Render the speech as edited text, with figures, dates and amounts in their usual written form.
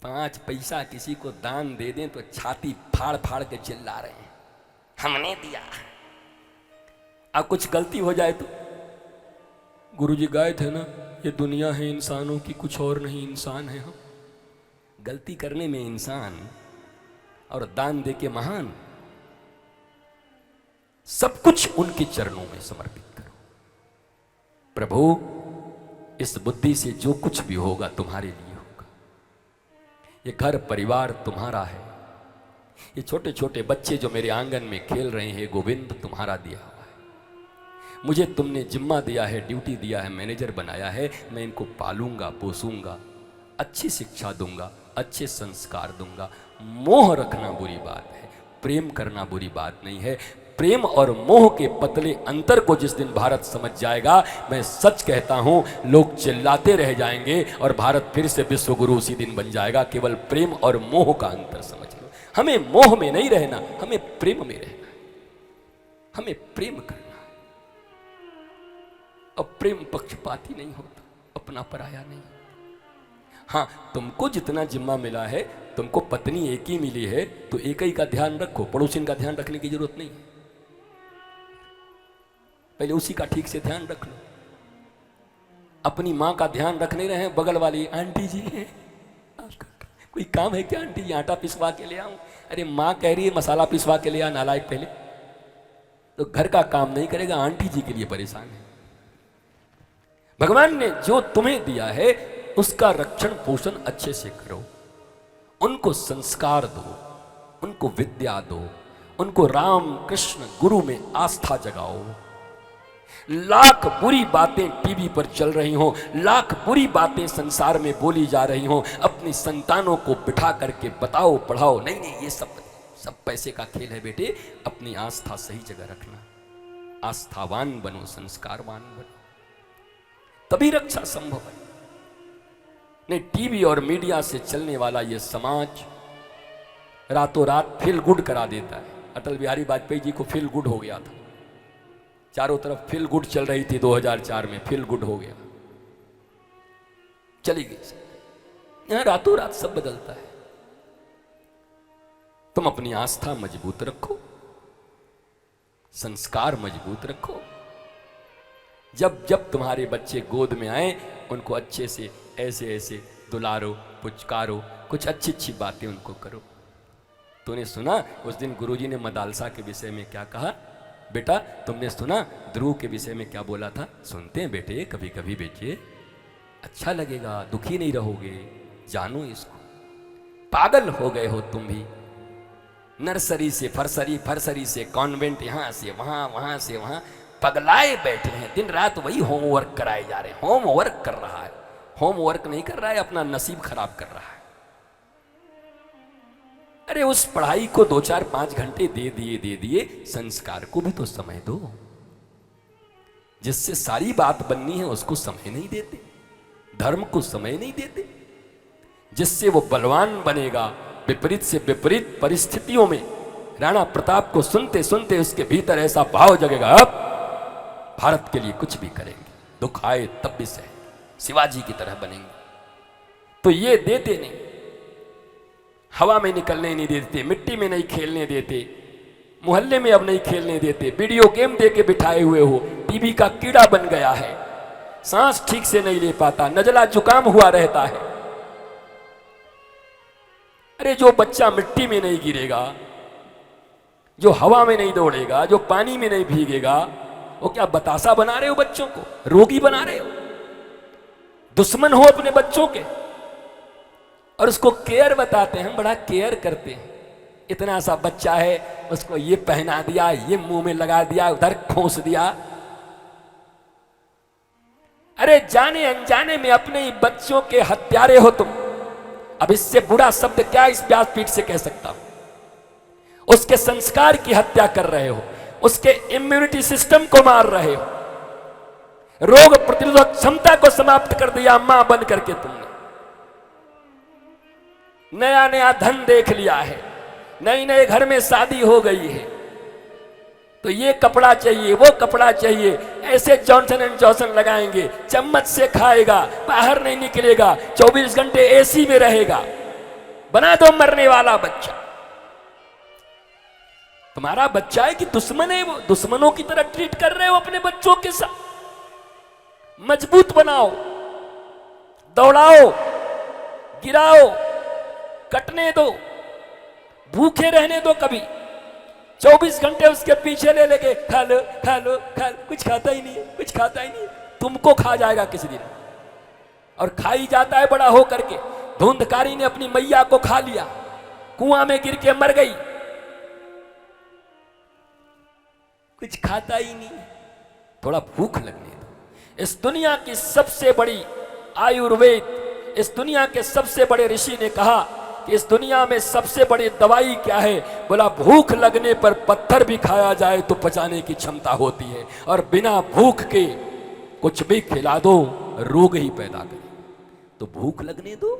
5 पैसा किसी को दान दे दें तो छाती फाड़ फाड़ के चिल्ला रहे हैं, हमने दिया। अब कुछ गलती हो जाए तो गुरुजी गाए थे ना, ये दुनिया है इंसानों की, कुछ और नहीं, इंसान है हम। गलती करने में इंसान और दान दे के महान। सब कुछ उनके चरणों में समर्पित करो। प्रभु, इस बुद्धि से जो कुछ भी होगा तुम्हारे लिए होगा। ये घर परिवार तुम्हारा है। ये छोटे छोटे बच्चे जो मेरे आंगन में खेल रहे हैं, गोविंद तुम्हारा दिया हुआ है। मुझे तुमने जिम्मा दिया है, ड्यूटी दिया है, मैनेजर बनाया है। मैं इनको पालूंगा, पोसूंगा, अच्छी शिक्षा दूंगा, अच्छे संस्कार दूंगा। मोह रखना बुरी बात है, प्रेम करना बुरी बात नहीं है। प्रेम और मोह के पतले अंतर को जिस दिन भारत समझ जाएगा, मैं सच कहता हूं, लोग चिल्लाते रह जाएंगे और भारत फिर से विश्व गुरु उसी दिन बन जाएगा। केवल प्रेम और मोह का अंतर समझ लो। हमें मोह में नहीं रहना, हमें प्रेम में रहना है। हमें प्रेम करना है। और प्रेम पक्षपाती नहीं होता, अपना पराया नहीं। हाँ, तुमको जितना जिम्मा मिला है, तुमको पत्नी एक ही मिली है, तो एक ही का ध्यान रखो, पड़ोसिन का ध्यान रखने की जरूरत नहीं है। पहले उसी का ठीक से ध्यान रख लो। अपनी माँ का ध्यान रख नहीं रहे, बगल वाली आंटी जी है, कोई काम है क्या आंटी जी, आटा पिसवा के ले आऊं? अरे माँ कह रही है मसाला पिसवा के ले आ, नालायक। पहले तो घर का काम नहीं करेगा, आंटी जी के लिए परेशान है। भगवान ने जो तुम्हें दिया है उसका रक्षण पोषण अच्छे से करो। उनको संस्कार दो, उनको विद्या दो, उनको राम कृष्ण गुरु में आस्था जगाओ। लाख बुरी बातें टीवी पर चल रही हों, लाख बुरी बातें संसार में बोली जा रही हों, अपनी संतानों को बिठा करके बताओ, पढ़ाओ। नहीं नहीं, ये सब पैसे का खेल है बेटे। अपनी आस्था सही जगह रखना। आस्थावान बनो, संस्कारवान बनो, तभी रक्षा संभव है। नहीं, टीवी और मीडिया से चलने वाला ये समाज रातों रात फील गुड करा देता है। अटल बिहारी वाजपेयी जी को फील गुड हो गया था, चारों तरफ फील गुड चल रही थी। 2004 में फील गुड हो गया, चली गई। यहां रातों रात सब बदलता है। तुम अपनी आस्था मजबूत रखो, संस्कार मजबूत रखो। जब जब तुम्हारे बच्चे गोद में आए, उनको अच्छे से ऐसे ऐसे दुलारो, पुचकारो, कुछ अच्छी अच्छी बातें उनको करो। तूने सुना उस दिन गुरुजी ने मदालसा के विषय में क्या कहा? बेटा, तुमने सुना ध्रुव के विषय में क्या बोला था? सुनते हैं बेटे, कभी कभी बेटे, अच्छा लगेगा, दुखी नहीं रहोगे, जानो इसको। पागल हो गए हो तुम भी। नर्सरी से फरसरी, फरसरी से कॉन्वेंट, यहां से वहां, वहां से वहां, पगलाए बैठे हैं। दिन रात वही होमवर्क कराए जा रहे हैं। होमवर्क कर रहा है, होमवर्क नहीं कर रहा है, अपना नसीब खराब कर रहा है। अरे उस पढ़ाई को 2, 4, 5 घंटे दे दिए, संस्कार को भी तो समय दो। जिससे सारी बात बननी है उसको समय नहीं देते, धर्म को समय नहीं देते। जिससे वो बलवान बनेगा, विपरीत से विपरीत परिस्थितियों में राणा प्रताप को सुनते सुनते उसके भीतर ऐसा भाव जगेगा, अब भारत के लिए कुछ भी करेंगे, दुख आए तब भी सहे, शिवाजी की तरह बनेंगे। तो ये देते नहीं, हवा में निकलने नहीं देते, मिट्टी में नहीं खेलने देते, मोहल्ले में अब नहीं खेलने देते, वीडियो गेम दे के बिठाए हुए हो, टीवी का कीड़ा बन गया है, सांस ठीक से नहीं ले पाता, नजला जुकाम हुआ रहता है। अरे जो बच्चा मिट्टी में नहीं गिरेगा, जो हवा में नहीं दौड़ेगा, जो पानी में नहीं भीगेगा, वो क्या बतासा बना रहे हो बच्चों को? रोगी बना रहे हो? दुश्मन हो अपने बच्चों के और उसको केयर बताते हैं, हम बड़ा केयर करते हैं। इतना सा बच्चा है, उसको ये पहना दिया, ये मुंह में लगा दिया, उधर खोस दिया। अरे जाने अनजाने में अपने ही बच्चों के हत्यारे हो तुम। अब इससे बुरा शब्द क्या इस व्यासपीठ से कह सकता हूं? उसके संस्कार की हत्या कर रहे हो, उसके इम्यूनिटी सिस्टम को मार रहे हो, रोग प्रतिरोधक क्षमता को समाप्त कर दिया मां बन करके तुमने। नया नया धन देख लिया है, नई नए घर में शादी हो गई है, तो ये कपड़ा चाहिए, वो कपड़ा चाहिए, ऐसे जॉनसन एंड जॉनसन लगाएंगे, चम्मच से खाएगा, बाहर नहीं निकलेगा, 24 घंटे एसी में रहेगा। बना दो मरने वाला बच्चा। तुम्हारा बच्चा है कि दुश्मन है, वो दुश्मनों की तरह ट्रीट कर रहे हो अपने बच्चों के साथ। मजबूत बनाओ, दौड़ाओ, गिराओ, कटने दो, भूखे रहने दो। कभी 24 घंटे उसके पीछे ले लेके खा लो खा लो खा लो, कुछ खाता ही नहीं है, कुछ खाता ही नहीं है। तुमको खा जाएगा किसी दिन, और खा ही जाता है बड़ा हो करके। धुंधकारी ने अपनी मैया को खा लिया, कुआं में गिर के मर गई, कुछ खाता ही नहीं। थोड़ा भूख लगने दो। इस दुनिया की सबसे बड़ी आयुर्वेद, इस दुनिया के सबसे बड़े ऋषि ने कहा कि इस दुनिया में सबसे बड़ी दवाई क्या है? बोला भूख लगने पर पत्थर भी खाया जाए तो पचाने की क्षमता होती है, और बिना भूख के कुछ भी खिला दो रोग ही पैदा करे। तो भूख लगने दो,